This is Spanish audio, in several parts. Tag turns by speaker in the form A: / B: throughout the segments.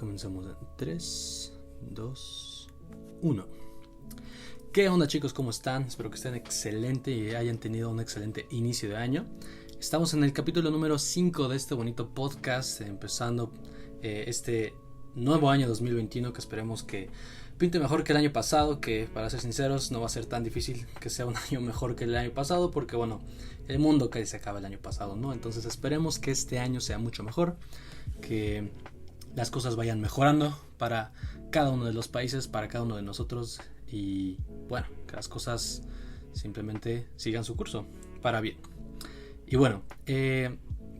A: Comenzamos en 3, 2, 1. ¿Qué onda, chicos? ¿Cómo están? Espero que estén excelente y hayan tenido un excelente inicio de año. Estamos en el capítulo número 5 de este bonito podcast, empezando este nuevo año 2021 que esperemos que pinte mejor que el año pasado, que para ser sinceros no va a ser tan difícil que sea un año mejor que el año pasado, porque bueno, el mundo casi se acaba el año pasado, ¿no? Entonces esperemos que este año sea mucho mejor, que las cosas vayan mejorando para cada uno de los países, para cada uno de nosotros y bueno, que las cosas simplemente sigan su curso para bien. Y bueno,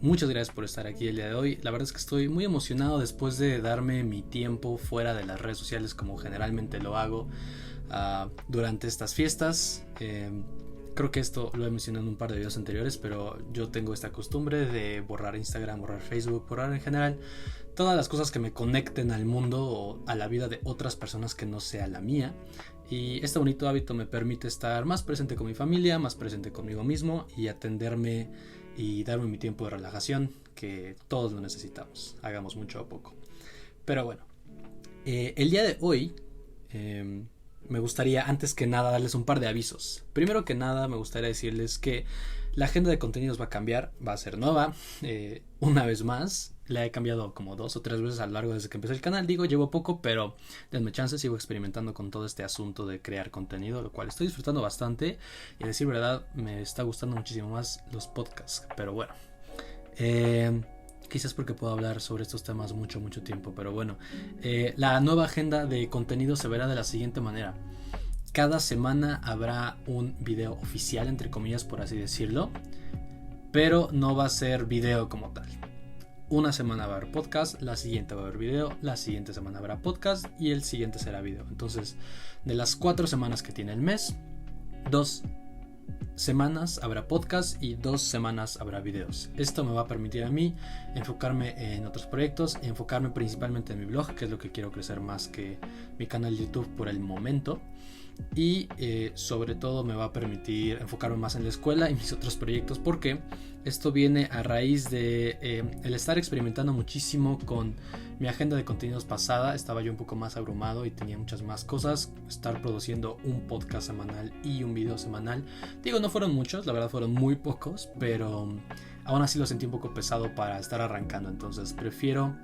A: muchas gracias por estar aquí el día de hoy. La verdad es que estoy muy emocionado después de darme mi tiempo fuera de las redes sociales como generalmente lo hago durante estas fiestas. Creo que esto lo he mencionado en un par de videos anteriores, pero yo tengo esta costumbre de borrar Instagram, borrar Facebook, borrar en general todas las cosas que me conecten al mundo o a la vida de otras personas que no sea la mía. Y este bonito hábito me permite estar más presente con mi familia, más presente conmigo mismo y atenderme y darme mi tiempo de relajación, que todos lo necesitamos, hagamos mucho o poco. Pero bueno, el día de hoy me gustaría antes que nada darles un par de avisos. Primero que nada me gustaría decirles que la agenda de contenidos va a cambiar, va a ser nueva, una vez más. La he cambiado como 2 o 3 veces a lo largo desde que empecé el canal. Digo, llevo poco, pero denme chance, sigo experimentando con todo este asunto de crear contenido, lo cual estoy disfrutando bastante. Y a decir verdad, me está gustando muchísimo más los podcasts. Pero bueno, quizás porque puedo hablar sobre estos temas mucho tiempo. Pero bueno, la nueva agenda de contenido se verá de la siguiente manera. Cada semana habrá un video oficial, entre comillas, por así decirlo, pero no va a ser video como tal. Una semana va a haber podcast, la siguiente va a haber video, la siguiente semana habrá podcast y el siguiente será video. Entonces, de las 4 semanas que tiene el mes, 2 semanas habrá podcast y 2 semanas habrá videos. Esto me va a permitir a mí enfocarme en otros proyectos, enfocarme principalmente en mi blog, que es lo que quiero crecer más que mi canal de YouTube por el momento. Y sobre todo me va a permitir enfocarme más en la escuela y mis otros proyectos, porque esto viene a raíz de el estar experimentando muchísimo con mi agenda de contenidos pasada. Estaba yo un poco más abrumado y tenía muchas más cosas. Estar produciendo un podcast semanal y un video semanal, digo, no fueron muchos, la verdad fueron muy pocos, pero aún así lo sentí un poco pesado para estar arrancando. Entonces prefiero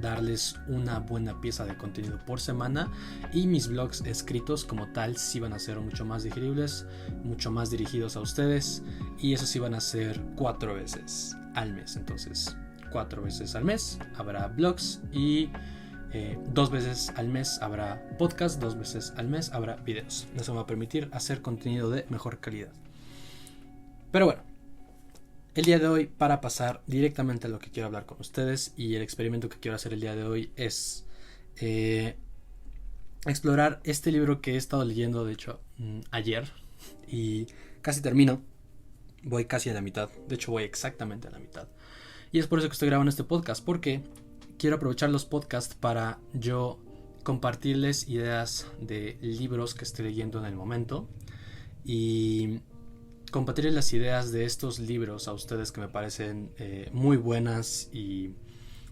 A: darles una buena pieza de contenido por semana, y mis blogs escritos como tal sí van a ser mucho más digeribles, mucho más dirigidos a ustedes, y eso sí van a ser 4 veces al mes. Entonces 4 veces al mes habrá blogs y 2 veces al mes habrá podcast, 2 veces al mes habrá videos. Eso me va a permitir hacer contenido de mejor calidad. Pero bueno, el día de hoy, para pasar directamente a lo que quiero hablar con ustedes, y el experimento que quiero hacer el día de hoy es explorar este libro que he estado leyendo, de hecho, ayer, y casi termino. Voy casi a la mitad, de hecho voy exactamente a la mitad. Y es por eso que estoy grabando este podcast, porque quiero aprovechar los podcasts para yo compartirles ideas de libros que estoy leyendo en el momento y compartir las ideas de estos libros a ustedes que me parecen muy buenas, y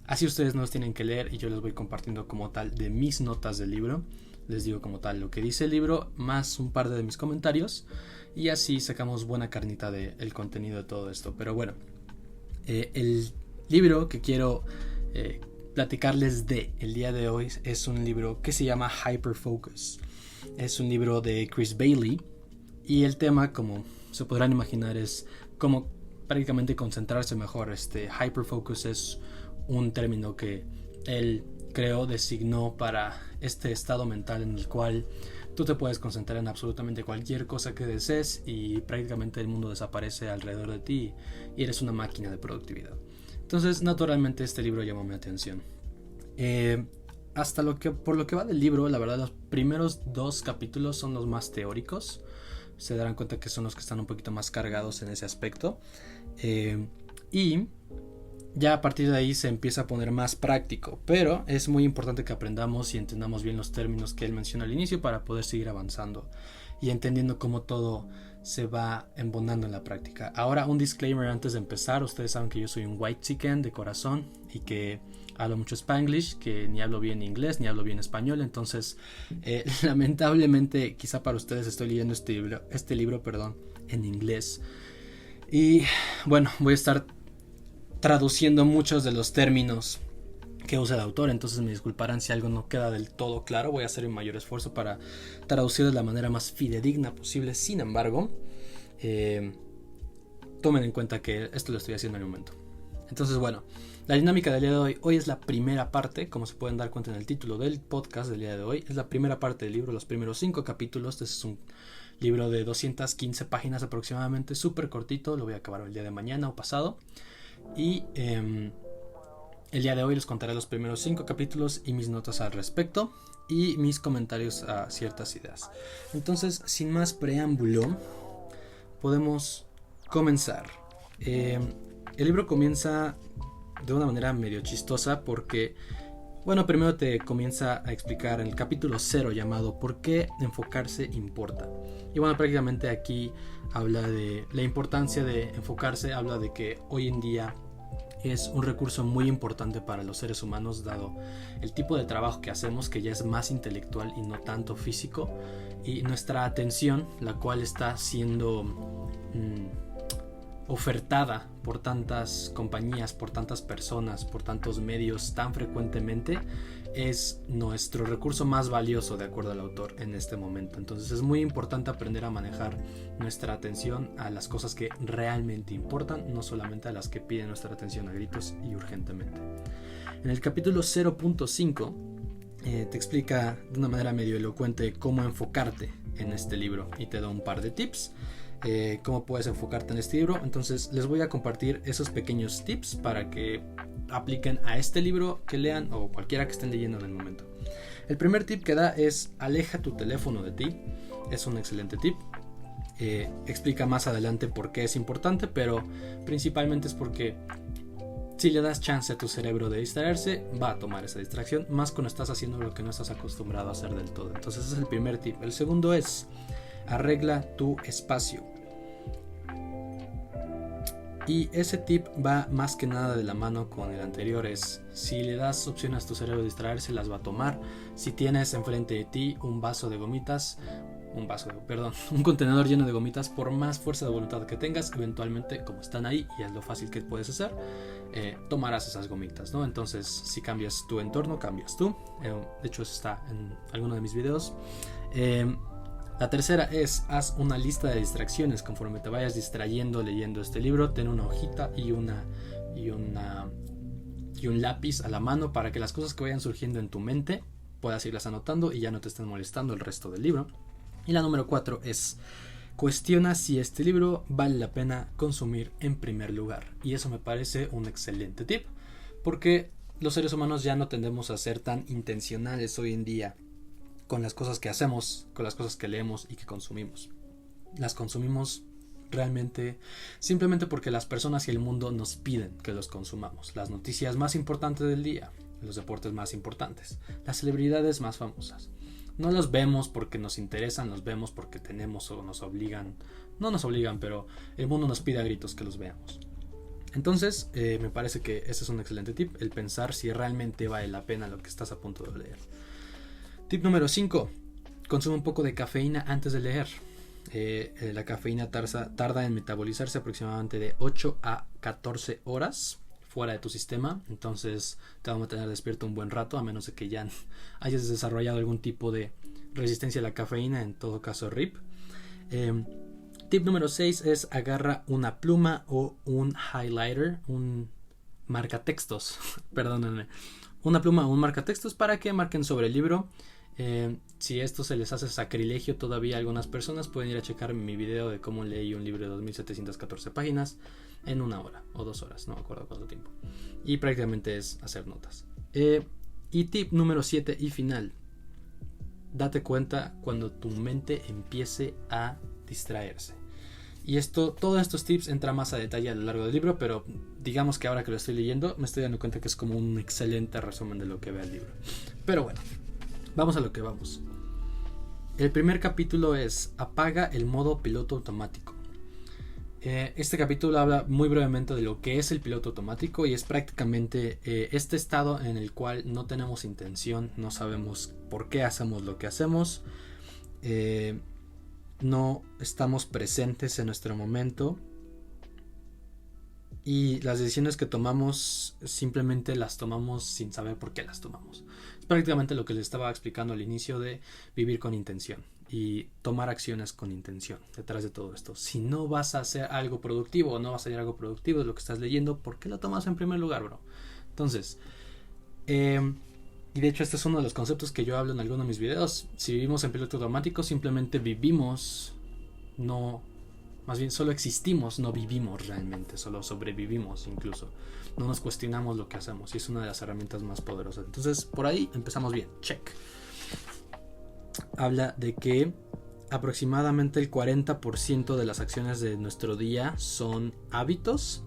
A: así ustedes no los tienen que leer y yo les voy compartiendo como tal de mis notas del libro. Les digo como tal lo que dice el libro más un par de mis comentarios, y así sacamos buena carnita del contenido de todo esto. Pero bueno, el libro que quiero platicarles de el día de hoy es un libro que se llama Hyperfocus. Es un libro de Chris Bailey, y el tema, como se podrán imaginar, es como prácticamente concentrarse mejor. Hyperfocus es un término que él creó, designó para este estado mental en el cual tú te puedes concentrar en absolutamente cualquier cosa que desees y prácticamente el mundo desaparece alrededor de ti y eres una máquina de productividad. Entonces, naturalmente este libro llamó mi atención. Por lo que va del libro, la verdad, los primeros 2 capítulos son los más teóricos. Se darán cuenta que son los que están un poquito más cargados en ese aspecto, y ya a partir de ahí se empieza a poner más práctico, pero es muy importante que aprendamos y entendamos bien los términos que él menciona al inicio para poder seguir avanzando y entendiendo cómo todo se va embonando en la práctica. Ahora, un disclaimer antes de empezar. Ustedes saben que yo soy un white chicken de corazón y que hablo mucho Spanglish, que ni hablo bien inglés ni hablo bien español. Entonces, lamentablemente, quizá para ustedes estoy leyendo este libro, en inglés. Y bueno, voy a estar traduciendo muchos de los términos que usa el autor, entonces me disculparán si algo no queda del todo claro. Voy a hacer un mayor esfuerzo para traducir de la manera más fidedigna posible. Sin embargo, tomen en cuenta que esto lo estoy haciendo en el momento. Entonces, bueno, la dinámica del día de hoy es la primera parte, como se pueden dar cuenta en el título del podcast del día de hoy, es la primera parte del libro, los primeros 5 capítulos. Este es un libro de 215 páginas aproximadamente, súper cortito, lo voy a acabar el día de mañana o pasado. Y el día de hoy les contaré los primeros 5 capítulos y mis notas al respecto y mis comentarios a ciertas ideas. Entonces, sin más preámbulo, podemos comenzar. El libro comienza de una manera medio chistosa porque, bueno, primero te comienza a explicar en el capítulo 0 llamado ¿Por qué enfocarse importa? Y bueno, prácticamente aquí habla de la importancia de enfocarse, habla de que hoy en día es un recurso muy importante para los seres humanos, dado el tipo de trabajo que hacemos, que ya es más intelectual y no tanto físico, y nuestra atención, la cual está siendo ofertada por tantas compañías, por tantas personas, por tantos medios tan frecuentemente, es nuestro recurso más valioso, de acuerdo al autor, en este momento. Entonces es muy importante aprender a manejar nuestra atención a las cosas que realmente importan, no solamente a las que piden nuestra atención a gritos y urgentemente. En el capítulo 0.5 te explica de una manera medio elocuente cómo enfocarte en este libro y te da un par de tips. Cómo puedes enfocarte en este libro. Entonces les voy a compartir esos pequeños tips para que apliquen a este libro que lean o cualquiera que estén leyendo en el momento. El primer tip que da es: aleja tu teléfono de ti. Es un excelente tip. Explica más adelante por qué es importante, pero principalmente es porque si le das chance a tu cerebro de distraerse, va a tomar esa distracción, más cuando estás haciendo lo que no estás acostumbrado a hacer del todo. Entonces ese es el primer tip. El segundo es: arregla tu espacio. Y ese tip va más que nada de la mano con el anterior. Es: si le das opciones a tu cerebro de distraerse, las va a tomar. Si tienes enfrente de ti un contenedor lleno de gomitas, por más fuerza de voluntad que tengas, eventualmente, como están ahí y es lo fácil que puedes hacer, tomarás esas gomitas, ¿no? Entonces, si cambias tu entorno, cambias tú. De hecho, eso está en alguno de mis videos. La tercera es: haz una lista de distracciones. Conforme te vayas distrayendo leyendo este libro, ten una hojita y un lápiz a la mano para que las cosas que vayan surgiendo en tu mente puedas irlas anotando y ya no te estén molestando el resto del libro. Y la número 4 es: cuestiona si este libro vale la pena consumir en primer lugar. Y eso me parece un excelente tip, porque los seres humanos ya no tendemos a ser tan intencionales hoy en día con las cosas que hacemos, con las cosas que leemos y que consumimos. Las consumimos realmente simplemente porque las personas y el mundo nos piden que los consumamos. Las noticias más importantes del día, los deportes más importantes, las celebridades más famosas. No los vemos porque nos interesan, los vemos porque tenemos o nos obligan. No nos obligan, pero el mundo nos pide a gritos que los veamos. Entonces, me parece que ese es un excelente tip, el pensar si realmente vale la pena lo que estás a punto de leer. Tip número 5. Consume un poco de cafeína antes de leer. La cafeína tarda en metabolizarse aproximadamente de 8 a 14 horas fuera de tu sistema. Entonces te va a mantener despierto un buen rato, a menos de que ya hayas desarrollado algún tipo de resistencia a la cafeína. En todo caso, RIP. Tip número 6 es: agarra una pluma o un highlighter, un marcatextos, perdónenme, una pluma o un marcatextos para que marquen sobre el libro. Si esto se les hace sacrilegio todavía a algunas personas, pueden ir a checar mi video de cómo leí un libro de 2714 páginas en 1 hora o 2 horas, no me acuerdo cuánto tiempo, y prácticamente es hacer notas. Y tip número 7 y final: date cuenta cuando tu mente empiece a distraerse. Y todos estos tips entran más a detalle a lo largo del libro, pero digamos que ahora que lo estoy leyendo me estoy dando cuenta que es como un excelente resumen de lo que ve el libro. Pero bueno, vamos a lo que vamos. El primer capítulo es Apaga el modo piloto automático. Este capítulo habla muy brevemente de lo que es el piloto automático y es prácticamente este estado en el cual no tenemos intención, no sabemos por qué hacemos lo que hacemos, no estamos presentes en nuestro momento y las decisiones que tomamos simplemente las tomamos sin saber por qué las tomamos. Es prácticamente lo que les estaba explicando al inicio de vivir con intención y tomar acciones con intención detrás de todo esto. Si no vas a hacer algo productivo o no vas a hacer algo productivo de lo que estás leyendo, ¿por qué lo tomas en primer lugar, bro? Entonces, y de hecho este es uno de los conceptos que yo hablo en algunos de mis videos. Si vivimos en piloto automático, simplemente vivimos, no, más bien solo existimos, no vivimos realmente, solo sobrevivimos incluso. No nos cuestionamos lo que hacemos y es una de las herramientas más poderosas. Entonces, por ahí empezamos bien, check. Habla de que aproximadamente el 40% de las acciones de nuestro día son hábitos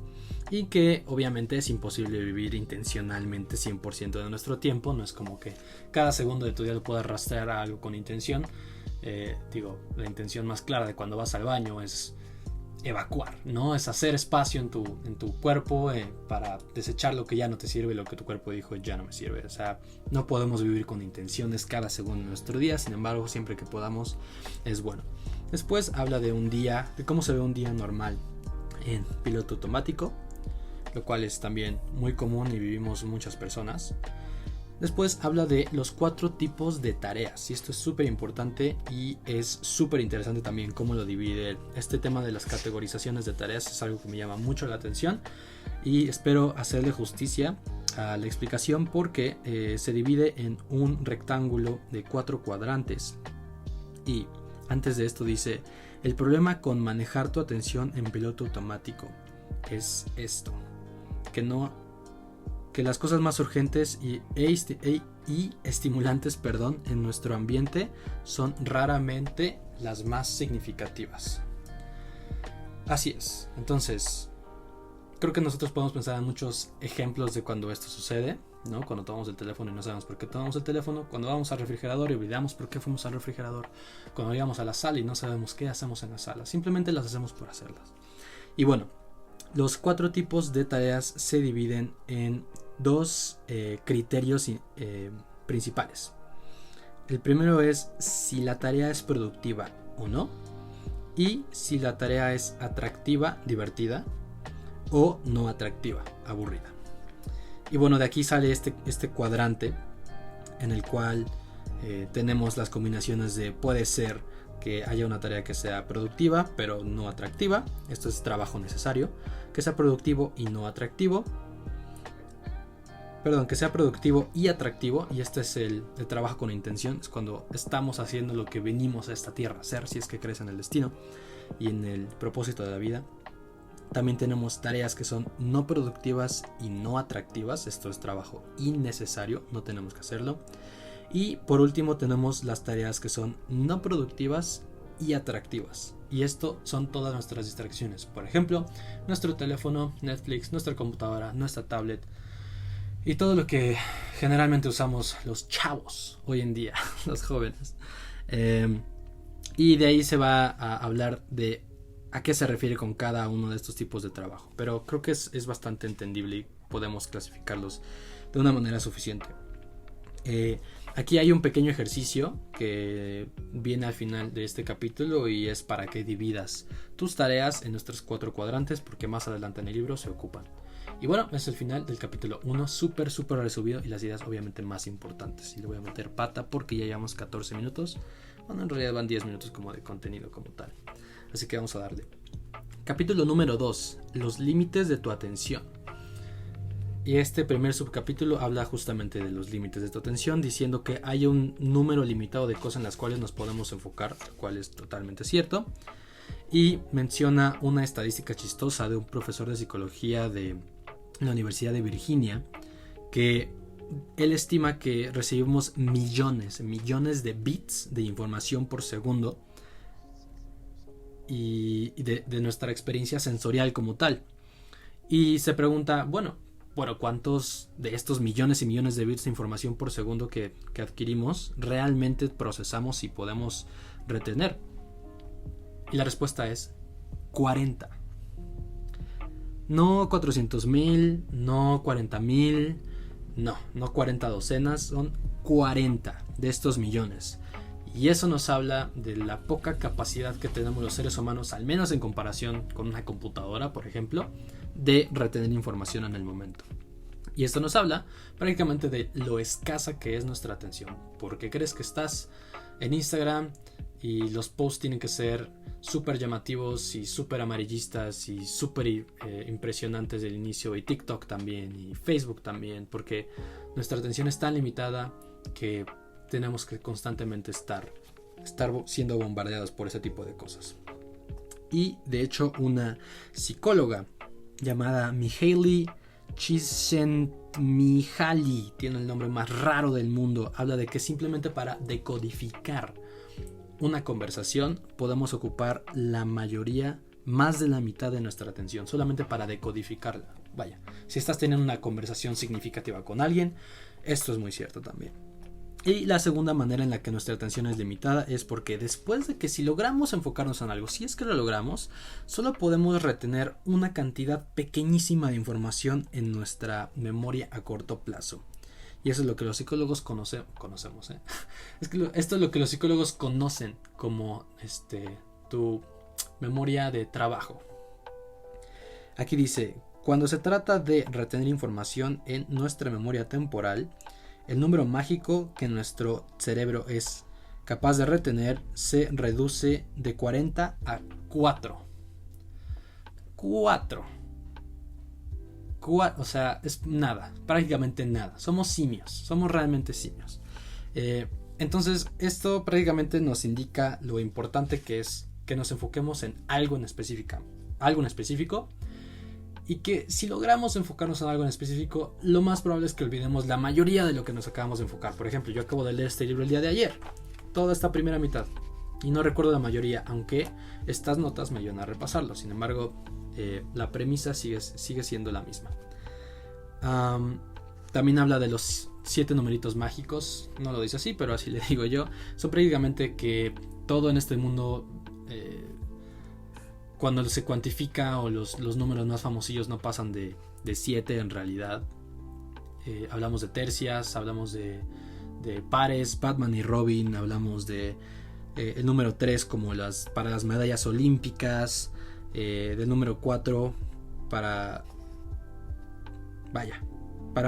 A: y que obviamente es imposible vivir intencionalmente 100% de nuestro tiempo. No es como que cada segundo de tu día lo puedas rastrear a algo con intención. La intención más clara de cuando vas al baño es evacuar, ¿no? Es hacer espacio en tu cuerpo para desechar lo que ya no te sirve, lo que tu cuerpo dijo ya no me sirve. O sea, no podemos vivir con intenciones cada segundo de nuestro día, sin embargo, siempre que podamos es bueno. Después habla de un día, de cómo se ve un día normal en piloto automático, lo cual es también muy común y vivimos muchas personas. Después habla de los 4 tipos de tareas y esto es súper importante y es súper interesante también cómo lo divide. Este tema de las categorizaciones de tareas es algo que me llama mucho la atención y espero hacerle justicia a la explicación porque se divide en un rectángulo de 4 cuadrantes y antes de esto dice: el problema con manejar tu atención en piloto automático es esto, que las cosas más urgentes y estimulantes, en nuestro ambiente son raramente las más significativas. Así es. Entonces, creo que nosotros podemos pensar en muchos ejemplos de cuando esto sucede, ¿no? Cuando tomamos el teléfono y no sabemos por qué tomamos el teléfono, cuando vamos al refrigerador y olvidamos por qué fuimos al refrigerador, cuando íbamos a la sala y no sabemos qué hacemos en la sala, simplemente las hacemos por hacerlas. Y bueno, los 4 tipos de tareas se dividen en 2 criterios principales. El primero es si la tarea es productiva o no, y si la tarea es atractiva, divertida, o no atractiva, aburrida. Y bueno, de aquí sale este cuadrante en el cual tenemos las combinaciones de puede ser que haya una tarea que sea productiva pero no atractiva, esto es trabajo necesario, que sea productivo y no atractivo, que sea productivo y atractivo, y este es el trabajo con intención, es cuando estamos haciendo lo que venimos a esta tierra a hacer, si es que crees en el destino y en el propósito de la vida. También tenemos tareas que son no productivas y no atractivas, esto es trabajo innecesario, no tenemos que hacerlo. Y por último tenemos las tareas que son no productivas y atractivas, y esto son todas nuestras distracciones, por ejemplo, nuestro teléfono, Netflix, nuestra computadora, nuestra tablet y todo lo que generalmente usamos los chavos hoy en día, los jóvenes. Y de ahí se va a hablar de a qué se refiere con cada uno de estos tipos de trabajo. Pero creo que es bastante entendible y podemos clasificarlos de una manera suficiente. Aquí hay un pequeño ejercicio que viene al final de este capítulo y es para que dividas tus tareas en nuestros 4 cuadrantes, porque más adelante en el libro se ocupan. Y bueno, es el final del capítulo 1, súper resumido y las ideas obviamente más importantes. Y le voy a meter pata porque ya llevamos 14 minutos. Bueno, en realidad van 10 minutos como de contenido como tal. Así que vamos a darle. Capítulo número 2, los límites de tu atención. Y este primer subcapítulo habla justamente de los límites de tu atención, diciendo que hay un número limitado de cosas en las cuales nos podemos enfocar, lo cual es totalmente cierto. Y menciona una estadística chistosa de un profesor de psicología de la Universidad de Virginia, que él estima que recibimos millones de bits de información por segundo y de nuestra experiencia sensorial como tal. Y se pregunta, bueno, bueno, cuántos de estos millones y millones de bits de información por segundo que adquirimos realmente procesamos y podemos retener. Y la respuesta es 40. No 400,000, no 40,000, no 40 docenas, son 40 de estos millones. Y eso nos habla de la poca capacidad que tenemos los seres humanos, al menos en comparación con una computadora, por ejemplo, de retener información en el momento. Y esto nos habla prácticamente de lo escasa que es nuestra atención. ¿Por qué crees que estás en Instagram y los posts tienen que ser súper llamativos y súper amarillistas y súper impresionantes del inicio? Y TikTok también, y Facebook también, porque nuestra atención es tan limitada que tenemos que constantemente estar siendo bombardeados por ese tipo de cosas. Y de hecho una psicóloga llamada Mihaly Csikszentmihalyi, tiene el nombre más raro del mundo, habla de que simplemente para decodificar una conversación podemos ocupar la mayoría, más de la mitad de nuestra atención, solamente para decodificarla. Vaya, si estás teniendo una conversación significativa con alguien, esto es muy cierto también. Y la segunda manera en la que nuestra atención es limitada es porque después de que si logramos enfocarnos en algo, si es que lo logramos, solo podemos retener una cantidad pequeñísima de información en nuestra memoria a corto plazo. Y eso es lo que los psicólogos conocemos. Es que esto es lo que los psicólogos conocen como tu memoria de trabajo. Aquí dice, cuando se trata de retener información en nuestra memoria temporal, el número mágico que nuestro cerebro es capaz de retener se reduce de 40 a 4. 4. O sea, es nada, prácticamente nada. Somos simios, somos realmente simios. Entonces, esto prácticamente nos indica lo importante que es que nos enfoquemos en algo en específico. Y que si logramos enfocarnos en algo en específico, lo más probable es que olvidemos la mayoría de lo que nos acabamos de enfocar. Por ejemplo, yo acabo de leer este libro el día de ayer, toda esta primera mitad, y no recuerdo la mayoría, aunque estas notas me ayudan a repasarlo. Sin embargo, la premisa sigue siendo la misma. También habla de los 7 numeritos mágicos, no lo dice así, pero así le digo yo. Son prácticamente que todo en este mundo... cuando se cuantifica o los números más famosillos no pasan de 7 en realidad. Hablamos de tercias, hablamos de pares, Batman y Robin, hablamos de el número 3 como para las medallas olímpicas, del número 4 para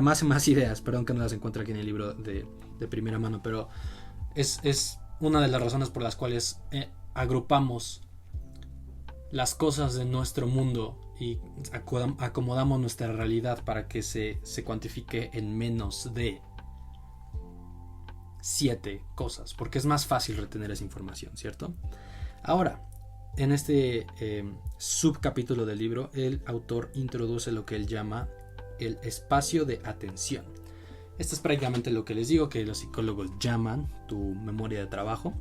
A: más ideas, perdón que no las encuentro aquí en el libro de primera mano, pero es una de las razones por las cuales agrupamos las cosas de nuestro mundo y acomodamos nuestra realidad para que se cuantifique en menos de 7 cosas, porque es más fácil retener esa información, ¿cierto? Ahora, en este subcapítulo del libro, el autor introduce lo que él llama el espacio de atención. Esto es prácticamente lo que les digo que los psicólogos llaman tu memoria de trabajo.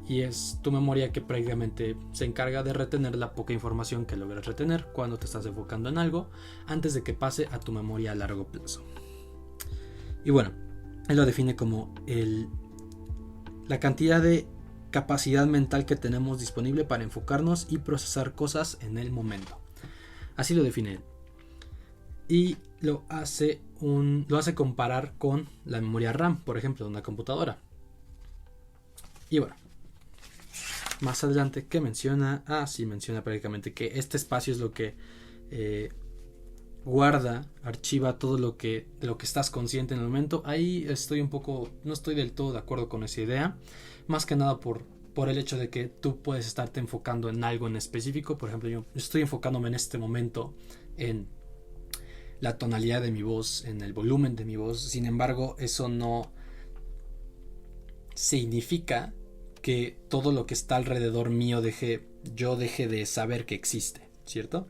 A: Y es tu memoria que prácticamente se encarga de retener la poca información que logras retener cuando te estás enfocando en algo antes de que pase a tu memoria a largo plazo. Y bueno, él lo define como la cantidad de capacidad mental que tenemos disponible para enfocarnos y procesar cosas en el momento. Así lo define él. Y lo hace comparar con la memoria RAM, por ejemplo, de una computadora. Y bueno, más adelante, ¿qué menciona? Menciona prácticamente que este espacio es lo que archiva todo de lo que estás consciente en el momento. Ahí no estoy del todo de acuerdo con esa idea, más que nada por el hecho de que tú puedes estarte enfocando en algo en específico. Por ejemplo, yo estoy enfocándome en este momento en la tonalidad de mi voz, en el volumen de mi voz. Sin embargo, eso no significa que todo lo que está alrededor mío deje de saber que existe, ¿cierto?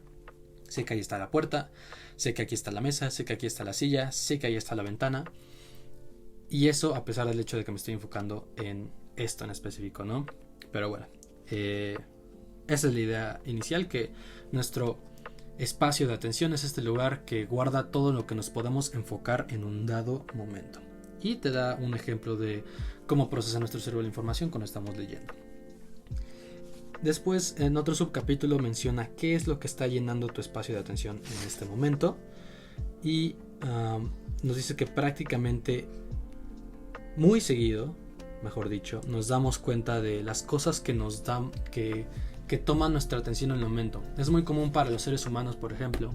A: Sé que ahí está la puerta, sé que aquí está la mesa, sé que aquí está la silla, sé que ahí está la ventana. Y eso a pesar del hecho de que me estoy enfocando en esto en específico, ¿no? Pero bueno, esa es la idea inicial, que nuestro espacio de atención es este lugar que guarda todo lo que nos podemos enfocar en un dado momento. Y te da un ejemplo de cómo procesa nuestro cerebro la información cuando estamos leyendo. Después, en otro subcapítulo menciona qué es lo que está llenando tu espacio de atención en este momento. Y nos dice que prácticamente muy seguido, mejor dicho, nos damos cuenta de las cosas que nos dan, que toman nuestra atención en el momento. Es muy común para los seres humanos, por ejemplo,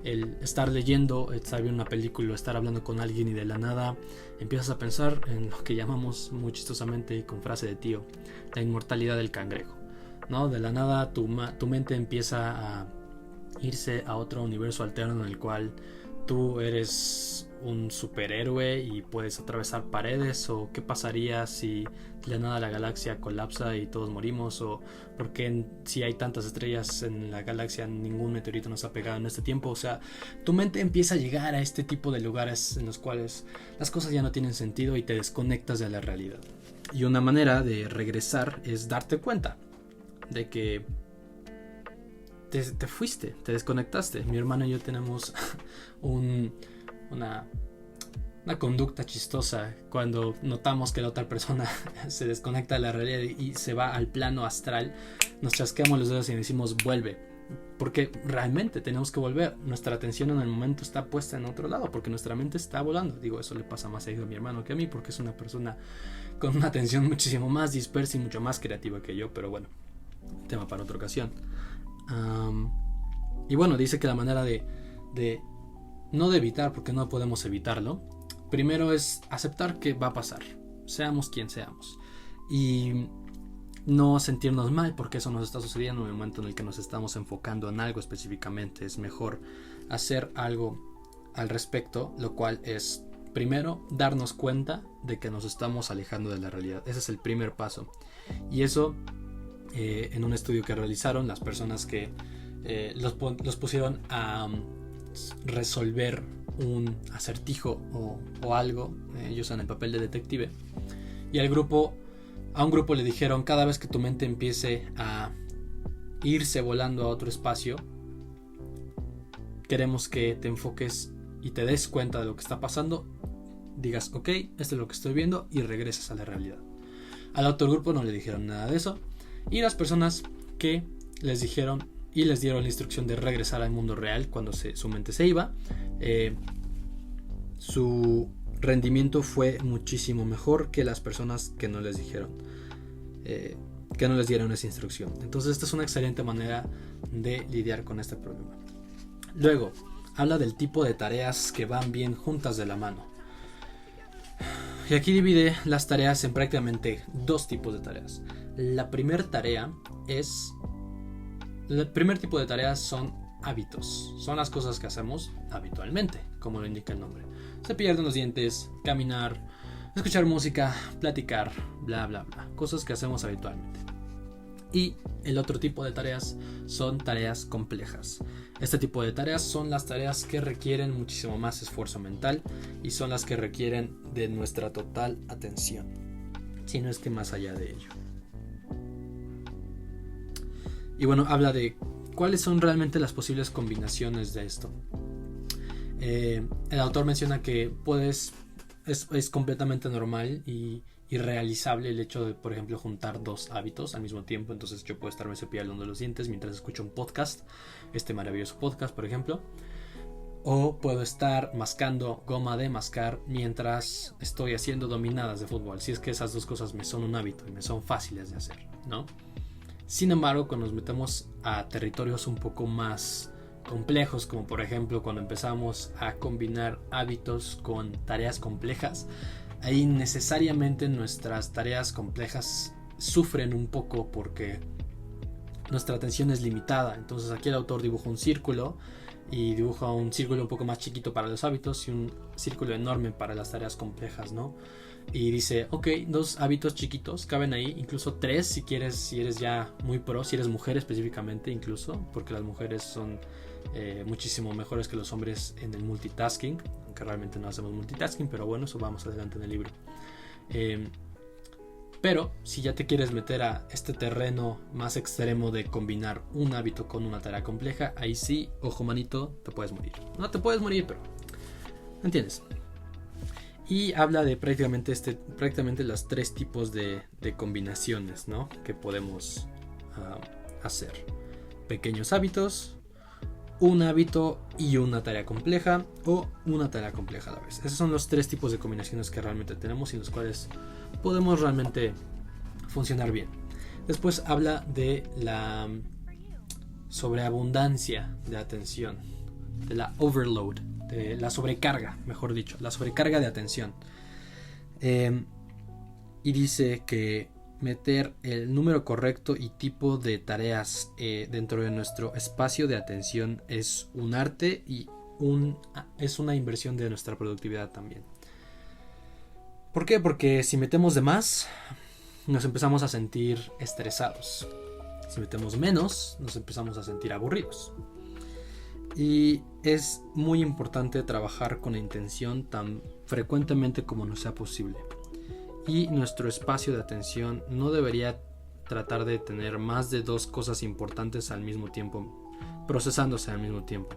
A: el estar leyendo, estar viendo una película, estar hablando con alguien y de la nada empiezas a pensar en lo que llamamos muy chistosamente y con frase de tío, la inmortalidad del cangrejo, ¿no? De la nada tu mente empieza a irse a otro universo alterno en el cual tú eres un superhéroe y puedes atravesar paredes, o qué pasaría si de la nada la galaxia colapsa y todos morimos, o por qué si hay tantas estrellas en la galaxia ningún meteorito nos ha pegado en este tiempo. O sea, tu mente empieza a llegar a este tipo de lugares en los cuales las cosas ya no tienen sentido y te desconectas de la realidad. Y una manera de regresar es darte cuenta de que te fuiste, te desconectaste. Mi hermano y yo tenemos una conducta chistosa cuando notamos que la otra persona se desconecta de la realidad y se va al plano astral. Nos chasqueamos los dedos y decimos vuelve, porque realmente tenemos que volver. Nuestra atención en el momento está puesta en otro lado porque nuestra mente está volando. Digo, eso le pasa más seguido a mi hermano que a mí, porque es una persona con una atención muchísimo más dispersa y mucho más creativa que yo, pero bueno, tema para otra ocasión. Y bueno, dice que la manera de no de evitar, porque no podemos evitarlo, primero es aceptar que va a pasar, seamos quien seamos, y no sentirnos mal porque eso nos está sucediendo en el momento en el que nos estamos enfocando en algo específicamente. Es mejor hacer algo al respecto, lo cual es primero darnos cuenta de que nos estamos alejando de la realidad. Ese es el primer paso, y eso en un estudio que realizaron, las personas que los pusieron a resolver un acertijo o algo, ellos en el papel de detective, y a un grupo le dijeron: cada vez que tu mente empiece a irse volando a otro espacio, queremos que te enfoques y te des cuenta de lo que está pasando, digas ok, esto es lo que estoy viendo, y regresas a la realidad. Al otro grupo no le dijeron nada de eso, y las personas que les dijeron y les dieron la instrucción de regresar al mundo real cuando su mente se iba, su rendimiento fue muchísimo mejor que las personas que no les dijeron, que no les dieron esa instrucción. Entonces esta es una excelente manera de lidiar con este problema. Luego habla del tipo de tareas que van bien juntas de la mano, y aquí divide las tareas en prácticamente dos tipos de tareas. El primer tipo de tareas son hábitos, son las cosas que hacemos habitualmente, como lo indica el nombre: cepillar los dientes, caminar, escuchar música, platicar, bla bla bla, cosas que hacemos habitualmente. Y el otro tipo de tareas son tareas complejas. Este tipo de tareas son las tareas que requieren muchísimo más esfuerzo mental y son las que requieren de nuestra total atención, si no es que más allá de ello. Y bueno, habla de cuáles son realmente las posibles combinaciones de esto. El autor menciona que es completamente normal y realizable el hecho de, por ejemplo, juntar dos hábitos al mismo tiempo. Entonces yo puedo estarme cepillando los dientes mientras escucho un podcast, este maravilloso podcast, por ejemplo, o puedo estar mascando goma de mascar mientras estoy haciendo dominadas de fútbol, si es que esas dos cosas me son un hábito y me son fáciles de hacer, ¿no? Sin embargo, cuando nos metemos a territorios un poco más complejos, como por ejemplo cuando empezamos a combinar hábitos con tareas complejas, ahí necesariamente nuestras tareas complejas sufren un poco porque nuestra atención es limitada. Entonces aquí el autor dibuja un círculo y dibuja un círculo un poco más chiquito para los hábitos y un círculo enorme para las tareas complejas, ¿no? Y dice, ok, dos hábitos chiquitos caben ahí, incluso tres si quieres, si eres ya muy pro, si eres mujer específicamente incluso, porque las mujeres son muchísimo mejores que los hombres en el multitasking, aunque realmente no hacemos multitasking, pero bueno, eso vamos adelante en el libro. Pero si ya te quieres meter a este terreno más extremo de combinar un hábito con una tarea compleja, ahí sí, ojo manito, te puedes morir. No te puedes morir, pero ¿entiendes? Y habla de prácticamente los 3 tipos de combinaciones, ¿no?, que podemos hacer. Pequeños hábitos, un hábito y una tarea compleja, o una tarea compleja a la vez. Esos son los 3 tipos de combinaciones que realmente tenemos y los cuales podemos realmente funcionar bien. Después habla de la sobreabundancia de atención, de la overload, de la sobrecarga, mejor dicho, la sobrecarga de atención. Y dice que meter el número correcto y tipo de tareas dentro de nuestro espacio de atención es un arte y es una inversión de nuestra productividad también. ¿Por qué? Porque si metemos de más, nos empezamos a sentir estresados. Si metemos menos, nos empezamos a sentir aburridos. Y es muy importante trabajar con intención tan frecuentemente como nos sea posible. Y nuestro espacio de atención no debería tratar de tener más de 2 cosas importantes al mismo tiempo, procesándose al mismo tiempo.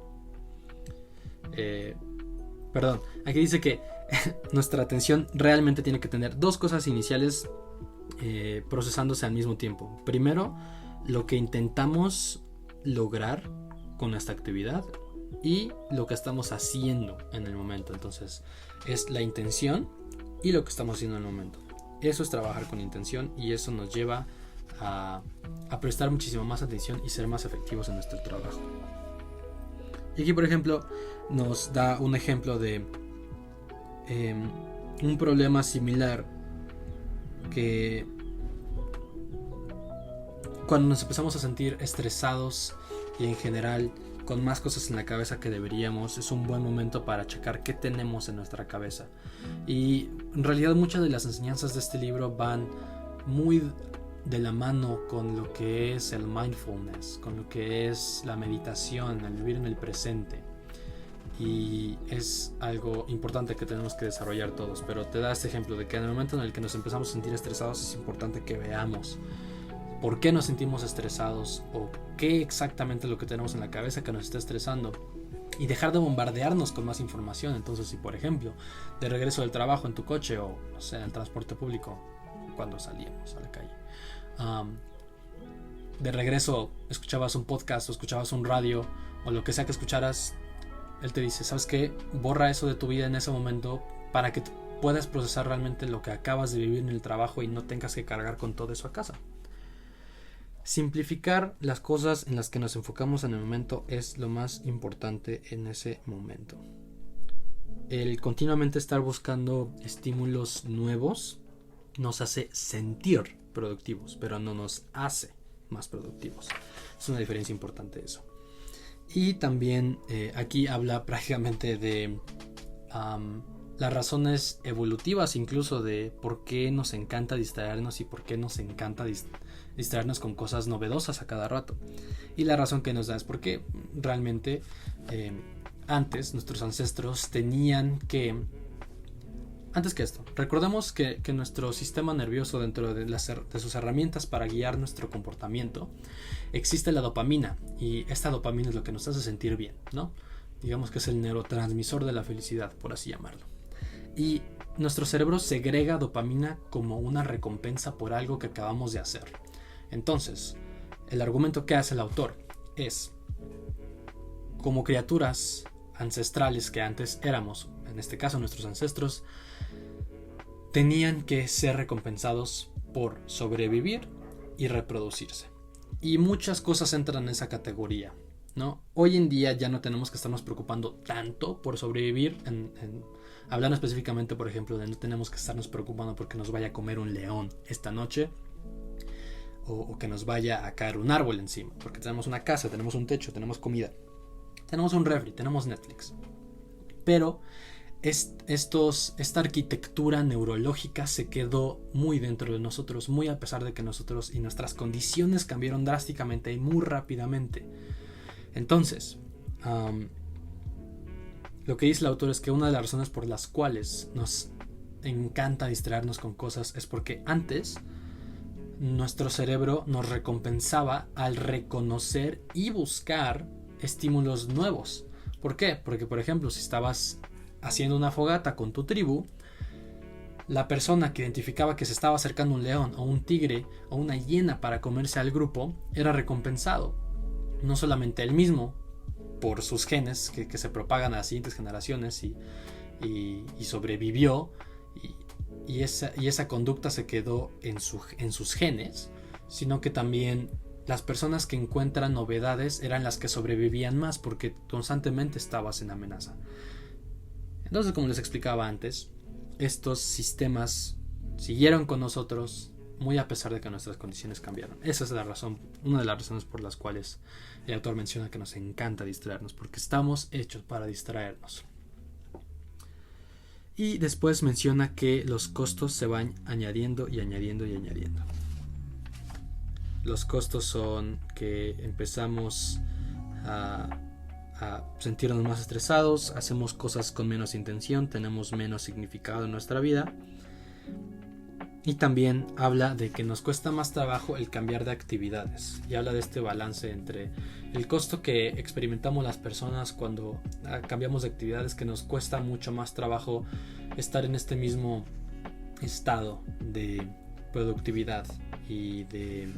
A: Aquí dice que nuestra atención realmente tiene que tener 2 cosas iniciales procesándose al mismo tiempo. Primero, lo que intentamos lograr con esta actividad y lo que estamos haciendo en el momento. Entonces, es la intención y lo que estamos haciendo en el momento. Eso es trabajar con intención y eso nos lleva a prestar muchísimo más atención y ser más efectivos en nuestro trabajo. Y aquí, por ejemplo, nos da un ejemplo de un problema similar, que cuando nos empezamos a sentir estresados y en general con más cosas en la cabeza que deberíamos, es un buen momento para checar qué tenemos en nuestra cabeza. Y en realidad muchas de las enseñanzas de este libro van muy de la mano con lo que es el mindfulness, con lo que es la meditación, el vivir en el presente. Y es algo importante que tenemos que desarrollar todos, pero te da este ejemplo de que en el momento en el que nos empezamos a sentir estresados es importante que veamos por qué nos sentimos estresados o qué exactamente es lo que tenemos en la cabeza que nos está estresando, y dejar de bombardearnos con más información. Entonces, si por ejemplo de regreso del trabajo en tu coche o no sé, en el transporte público cuando salíamos a la calle, de regreso escuchabas un podcast o escuchabas un radio o lo que sea que escucharas, él te dice, ¿sabes qué? Borra eso de tu vida en ese momento para que puedas procesar realmente lo que acabas de vivir en el trabajo y no tengas que cargar con todo eso a casa. Simplificar las cosas en las que nos enfocamos en el momento es lo más importante en ese momento. El continuamente estar buscando estímulos nuevos nos hace sentir productivos, pero no nos hace más productivos. Es una diferencia importante eso. Y también aquí habla prácticamente de las razones evolutivas, incluso de por qué nos encanta distraernos y por qué nos encanta distraernos con cosas novedosas a cada rato. Y la razón que nos da es porque realmente antes nuestros ancestros tenían que... Antes que esto, recordemos que nuestro sistema nervioso, dentro de sus herramientas para guiar nuestro comportamiento, existe la dopamina, y esta dopamina es lo que nos hace sentir bien, ¿no? Digamos que es el neurotransmisor de la felicidad, por así llamarlo. Y nuestro cerebro segrega dopamina como una recompensa por algo que acabamos de hacer. Entonces, el argumento que hace el autor es: como criaturas ancestrales que antes éramos, en este caso nuestros ancestros, tenían que ser recompensados por sobrevivir y reproducirse. Y muchas cosas entran en esa categoría, ¿no? Hoy en día ya no tenemos que estarnos preocupando tanto por sobrevivir, hablando específicamente, por ejemplo, de no tenemos que estarnos preocupando porque nos vaya a comer un león esta noche, o que nos vaya a caer un árbol encima, porque tenemos una casa, tenemos un techo, tenemos comida, tenemos un refri, tenemos Netflix. Pero esta arquitectura neurológica se quedó muy dentro de nosotros, muy a pesar de que nosotros y nuestras condiciones cambiaron drásticamente y muy rápidamente. Entonces, lo que dice el autor es que una de las razones por las cuales nos encanta distraernos con cosas es porque antes nuestro cerebro nos recompensaba al reconocer y buscar estímulos nuevos. ¿Por qué? Porque, por ejemplo, si estabas haciendo una fogata con tu tribu, la persona que identificaba que se estaba acercando un león o un tigre o una hiena para comerse al grupo era recompensado. No solamente él mismo, por sus genes que se propagan a las siguientes generaciones y sobrevivió, y esa conducta se quedó en sus genes, sino que también las personas que encuentran novedades eran las que sobrevivían más porque constantemente estabas en amenaza. Entonces, como les explicaba antes, estos sistemas siguieron con nosotros muy a pesar de que nuestras condiciones cambiaron. Esa es la razón, una de las razones por las cuales el autor menciona que nos encanta distraernos, porque estamos hechos para distraernos. Y después menciona que los costos se van añadiendo y añadiendo y añadiendo. Los costos son que empezamos a sentirnos más estresados, hacemos cosas con menos intención, tenemos menos significado en nuestra vida. Y también habla de que nos cuesta más trabajo el cambiar de actividades. Y habla de este balance entre el costo que experimentamos las personas cuando cambiamos de actividades, que nos cuesta mucho más trabajo estar en este mismo estado de productividad y de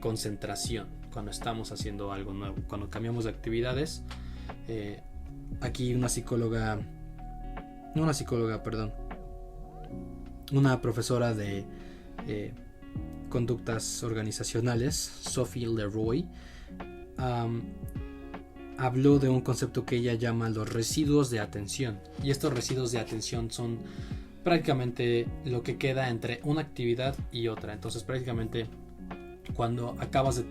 A: concentración cuando estamos haciendo algo nuevo. Cuando cambiamos de actividades, aquí una profesora de conductas organizacionales, Sophie Leroy, habló de un concepto que ella llama los residuos de atención. Y estos residuos de atención son prácticamente lo que queda entre una actividad y otra. Entonces, prácticamente cuando acabas de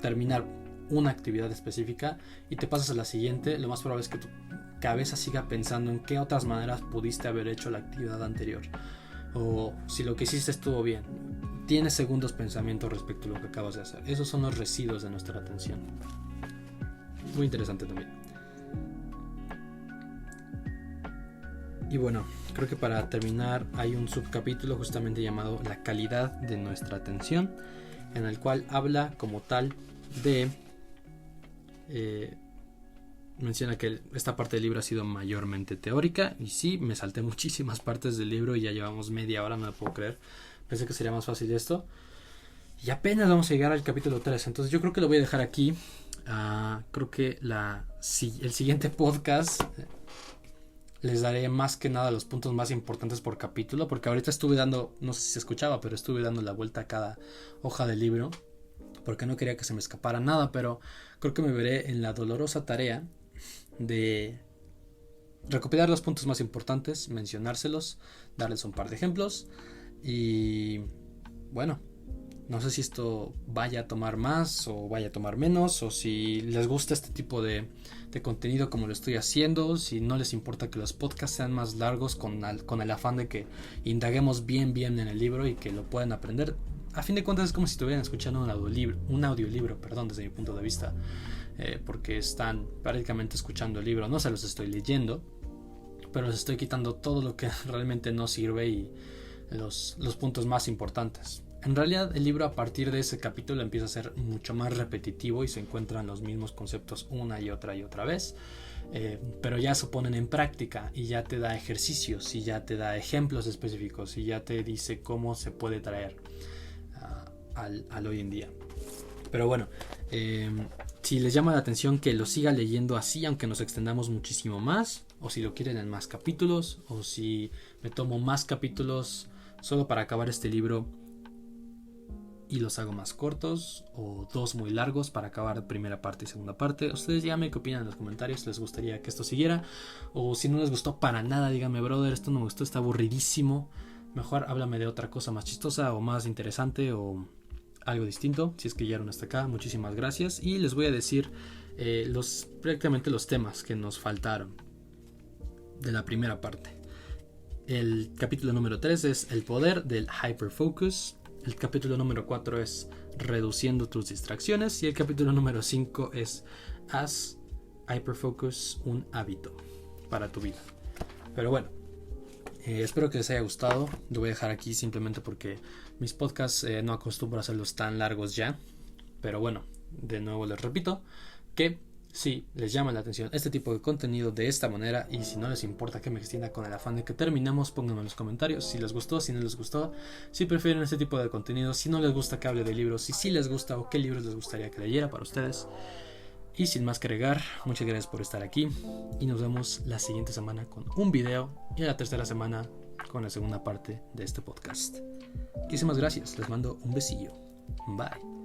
A: terminar una actividad específica y te pasas a la siguiente, lo más probable es que tu cabeza siga pensando en qué otras maneras pudiste haber hecho la actividad anterior, o si lo que hiciste estuvo bien. Tienes segundos pensamientos respecto a lo que acabas de hacer. Esos son los residuos de nuestra atención. Muy interesante también. Y bueno, creo que para terminar hay un subcapítulo justamente llamado La calidad de nuestra atención, en el cual habla como tal de menciona que esta parte del libro ha sido mayormente teórica, y sí, me salté muchísimas partes del libro y ya llevamos media hora, no lo puedo creer. Pensé que sería más fácil esto y apenas vamos a llegar al capítulo 3, entonces yo creo que lo voy a dejar aquí. Creo que el siguiente podcast les daré más que nada los puntos más importantes por capítulo, porque ahorita estuve dando, no sé si se escuchaba, pero estuve dando la vuelta a cada hoja del libro porque no quería que se me escapara nada, pero creo que me veré en la dolorosa tarea de recopilar los puntos más importantes, mencionárselos, darles un par de ejemplos y bueno, no sé si esto vaya a tomar más o vaya a tomar menos, o si les gusta este tipo de contenido como lo estoy haciendo, si no les importa que los podcasts sean más largos con el afán de que indaguemos bien en el libro y que lo puedan aprender. A fin de cuentas es como si estuvieran escuchando un audiolibro, desde mi punto de vista, porque están prácticamente escuchando el libro. No se los estoy leyendo, pero les estoy quitando todo lo que realmente no sirve y los puntos más importantes. En realidad el libro, a partir de ese capítulo, empieza a ser mucho más repetitivo y se encuentran los mismos conceptos una y otra vez, pero ya se ponen en práctica y ya te da ejercicios y ya te da ejemplos específicos y ya te dice cómo se puede traer al hoy en día. Pero bueno, si les llama la atención que lo siga leyendo así, aunque nos extendamos muchísimo más, o si lo quieren en más capítulos, o si me tomo más capítulos solo para acabar este libro y los hago más cortos, o dos muy largos para acabar primera parte y segunda parte. Ustedes díganme qué opinan en los comentarios, les gustaría que esto siguiera, o si no les gustó para nada, díganme: brother, esto no me gustó, está aburridísimo, mejor háblame de otra cosa más chistosa o más interesante o algo distinto. Si es que llegaron hasta acá, muchísimas gracias, y les voy a decir prácticamente los temas que nos faltaron de la primera parte. El capítulo número 3 es el poder del hyperfocus. El capítulo número 4 es reduciendo tus distracciones. Y el capítulo número 5 es haz hyperfocus un hábito para tu vida. Pero bueno, Espero que les haya gustado. Lo voy a dejar aquí simplemente porque mis podcasts no acostumbro a hacerlos tan largos ya. Pero bueno, de nuevo les repito que si les llama la atención este tipo de contenido de esta manera, y si no les importa que me extienda con el afán de que terminemos, pónganme en los comentarios si les gustó, si no les gustó, si prefieren este tipo de contenido, si no les gusta que hable de libros, si sí les gusta o qué libros les gustaría que leyera para ustedes. Y sin más que agregar, muchas gracias por estar aquí y nos vemos la siguiente semana con un video y la tercera semana con la segunda parte de este podcast. Muchísimas gracias, les mando un besillo. Bye.